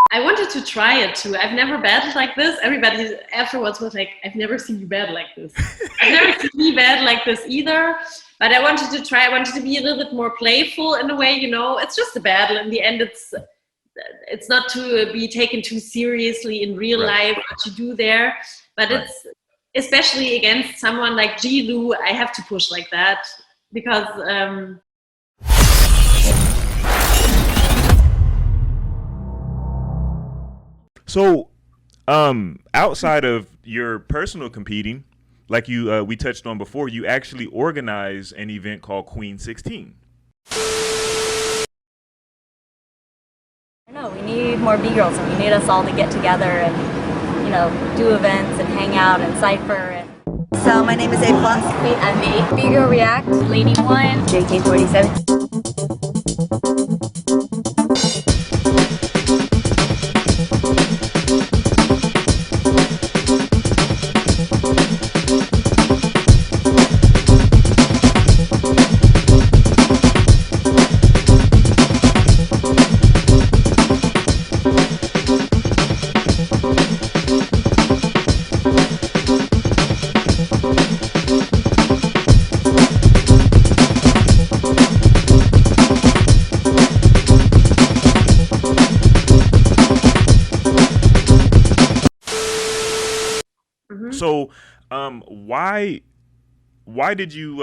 I wanted to try it too. I've never battled like this. Everybody afterwards was like, I've never seen you battle like this. I've never seen me battle like this either. But I wanted to try. I wanted to be a little bit more playful in a way, you know. It's just a battle. In the end, it's not to be taken too seriously in real life what you do there. But it's especially against someone like Gilu, I have to push like that because So, outside of your personal competing, like we touched on before, you actually organize an event called Queen 16. No, we need more B-girls, and we need us all to get together and, you know, do events and hang out and Cypher. And so my name is A+. Queen MB, B-Girl React, Lady 1, JK47. So, why did you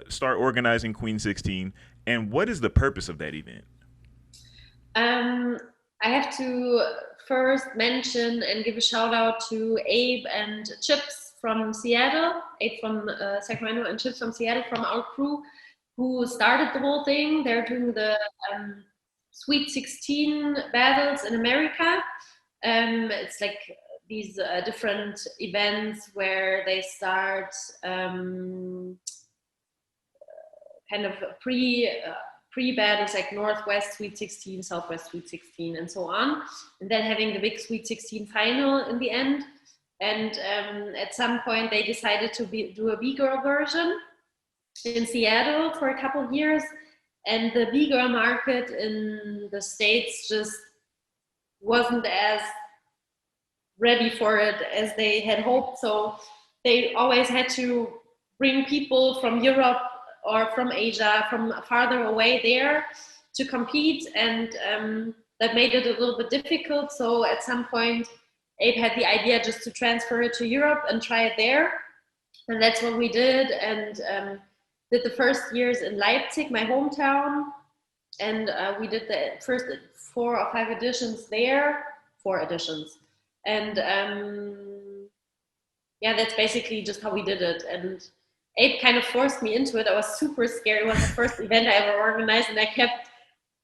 start organizing Queen 16, and what is the purpose of that event? I have to first mention and give a shout out to Abe and Chips from Seattle, Abe from Sacramento and Chips from Seattle from our crew, who started the whole thing. They're doing the Sweet 16 battles in America. It's like these different events where they start kind of pre-battles like Northwest Sweet 16, Southwest Sweet 16, and so on, and then having the big Sweet 16 final in the end. And at some point they decided to do a B-Girl version in Seattle for a couple of years, and the B-Girl market in the States just wasn't as ready for it as they had hoped. So they always had to bring people from Europe or from Asia, from farther away there to compete, and that made it a little bit difficult. So at some point Abe had the idea just to transfer it to Europe and try it there, and that's what we did, and did the first years in Leipzig, my hometown, and we did the first 4 or 5 editions there, 4 editions. And yeah, that's basically just how we did it. And Abe kind of forced me into it. I was super scared. It was the first event I ever organized, and I kept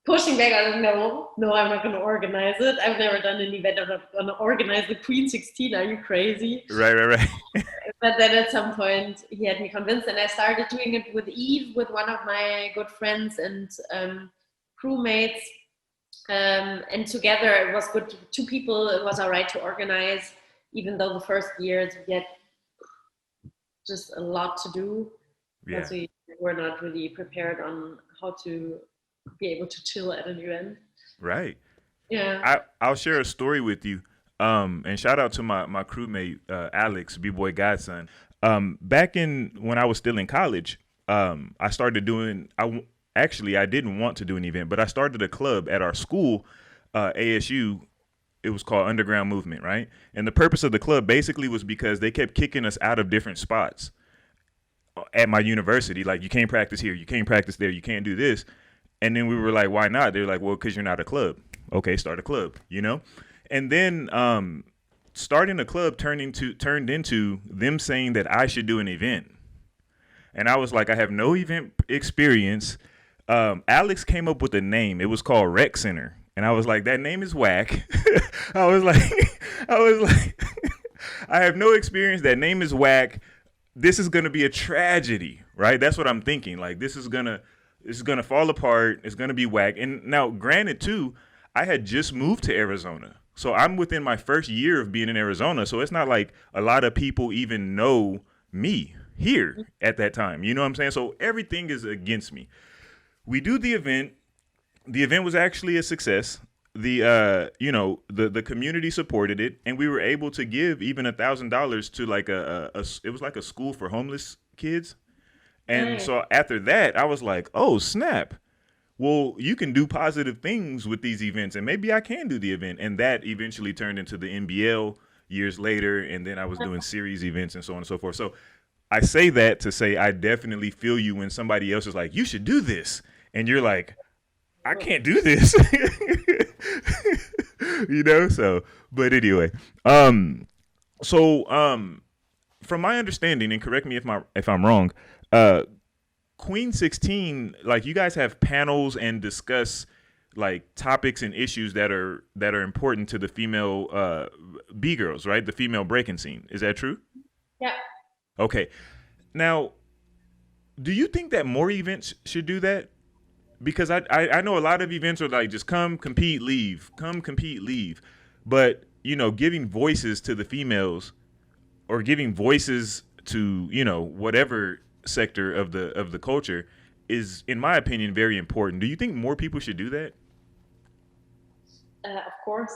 pushing back. I was like, no, I'm not going to organize it. I've never done an event. I'm not going to organize the Queen 16. Are you crazy? Right. But then at some point he had me convinced, and I started doing it with Eve, with one of my good friends and crewmates. And together it was good. 2 people, it was all right to organize, even though the first years we had just a lot to do, because we were not really prepared on how to be able to chill at an event. Right. Yeah. I'll share a story with you. And shout out to my crewmate, Alex, bboy godson. Back when I was still in college, I started doing, Actually, I didn't want to do an event, but I started a club at our school, ASU. It was called Underground Movement, right? And the purpose of the club basically was because they kept kicking us out of different spots at my university. Like, you can't practice here, you can't practice there, you can't do this. And then we were like, why not? They're like, well, because you're not a club. Okay, start a club, you know? And then starting a club turned into them saying that I should do an event. And I was like, I have no event experience. Alex came up with a name. It was called Rec Center. And I was like, that name is whack. I was like, I have no experience. That name is whack. This is going to be a tragedy, right? That's what I'm thinking. Like, this is going to fall apart. It's going to be whack. And now, granted, too, I had just moved to Arizona. So I'm within my first year of being in Arizona. So it's not like a lot of people even know me here at that time. You know what I'm saying? So everything is against me. We do the event. The event was actually a success. the you know, the community supported it, and we were able to give even $1,000 to like it was like a school for homeless kids. And Nice. so after that, I was like, oh snap. Well, you can do positive things with these events, and maybe I can do the event. And that eventually turned into the NBL years later, and then I was doing series events and so on and so forth. So I say that to say I definitely feel you when somebody else is like, you should do this. And you're like, I can't do this. You know? So, but anyway. So from my understanding, and correct me if I'm wrong, uh Queen 16, like you guys have panels and discuss like topics and issues that are important to the female B girls, right? The female breaking scene. Is that true? Yeah. Okay. Now, do you think that more events should do that? Because I know a lot of events are like just come compete leave, come compete leave, but you know, giving voices to the females or giving voices to, you know, whatever sector of the culture is, in my opinion, very important. Do you think more people should do that? Of course.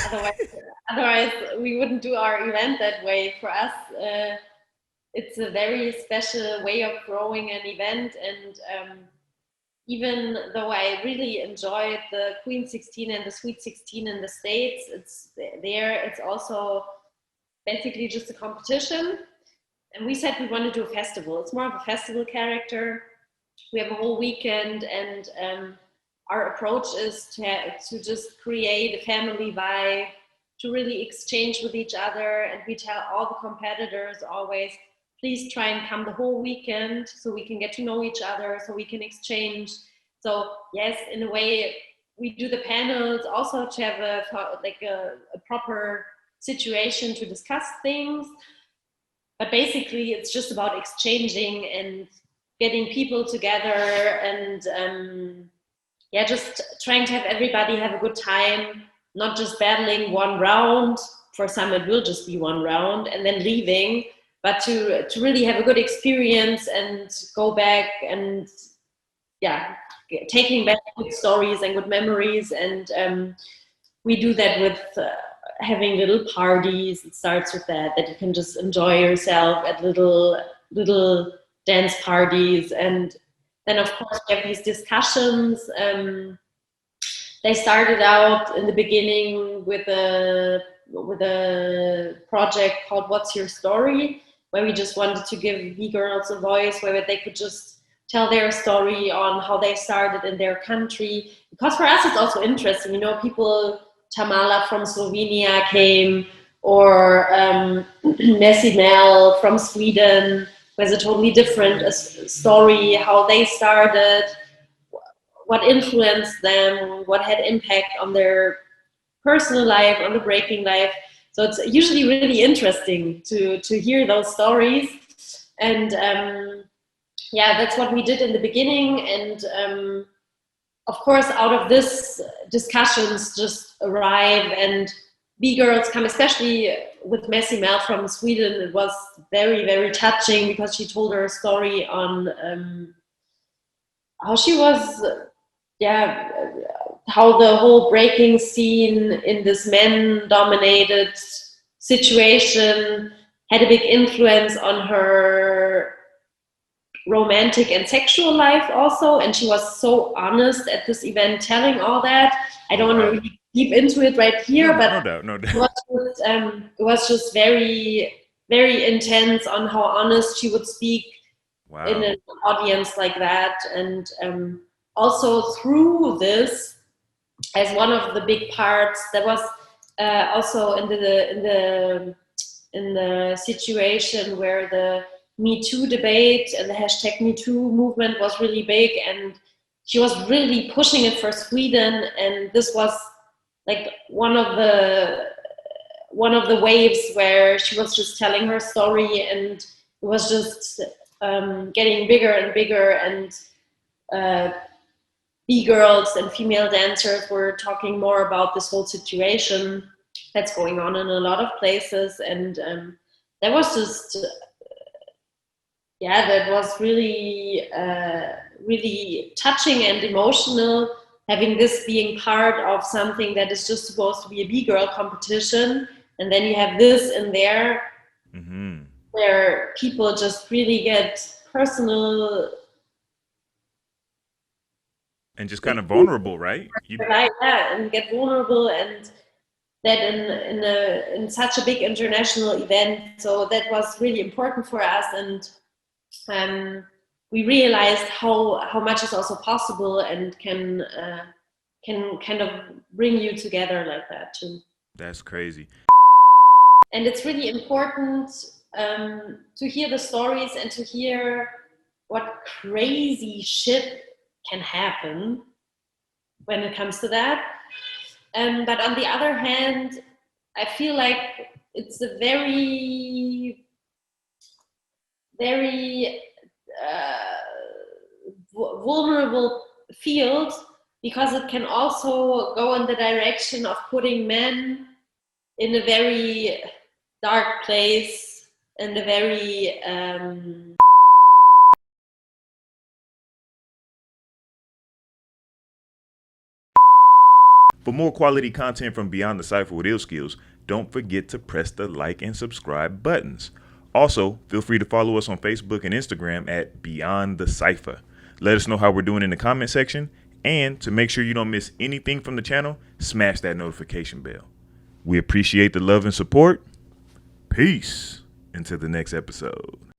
Otherwise, otherwise we wouldn't do our event that way. For us, it's a very special way of growing an event, and even though I really enjoyed the Queen 16 and the Sweet 16 in the States, it's also basically just a competition. And we said we want to do a festival. It's more of a festival character. We have a whole weekend, and our approach is to just create a family vibe, to really exchange with each other. And we tell all the competitors always, please try and come the whole weekend so we can get to know each other, so we can exchange. So yes, in a way, we do the panels also to have a proper situation to discuss things. But basically, it's just about exchanging and getting people together, and just trying to have everybody have a good time, not just battling one round. For some, it will just be one round and then leaving, but to really have a good experience and go back and taking back good stories and good memories. And we do that with having little parties. It starts with that you can just enjoy yourself at little dance parties. And then of course we have these discussions. They started out in the beginning with a project called What's Your Story, where we just wanted to give B-girls a voice, where they could just tell their story on how they started in their country. Because for us it's also interesting, you know, people, Tamala from Slovenia came, or Messi Mel from Sweden, who has a totally different story, how they started, what influenced them, what had impact on their personal life, on the breaking life. So it's usually really interesting to hear those stories. And that's what we did in the beginning. And of course, out of this, discussions just arrive, and B-girls come, especially with Messi Mel from Sweden. It was very, very touching because she told her story on how she was, how the whole breaking scene in this men-dominated situation had a big influence on her romantic and sexual life also. And she was so honest at this event telling all that. I don't want to really deep into it right here, but no doubt. It was just very, very intense on how honest she would speak in an audience like that. And also through this, as one of the big parts, there was also in the situation where the Me Too debate and the hashtag Me Too movement was really big, and she was really pushing it for Sweden. And this was like one of the waves where she was just telling her story, and it was just getting bigger and bigger. And B-girls and female dancers were talking more about this whole situation that's going on in a lot of places. And that was just that was really really touching and emotional, having this being part of something that is just supposed to be a B-girl competition, and then you have this in there, where people just really get personal and just kind of vulnerable, right? Right, yeah, and get vulnerable, and that in such a big international event. So that was really important for us, and we realized how much is also possible and can kind of bring you together like that too. That's crazy. And it's really important to hear the stories and to hear what crazy shit can happen when it comes to that. But on the other hand, I feel like it's a very, very vulnerable field, because it can also go in the direction of putting men in a very dark place, and a very For more quality content from Beyond the Cypher with Illskillz, don't forget to press the like and subscribe buttons. Also, feel free to follow us on Facebook and Instagram at Beyond the Cypher. Let us know how we're doing in the comment section, and to make sure you don't miss anything from the channel, smash that notification bell. We appreciate the love and support. Peace. Until the next episode.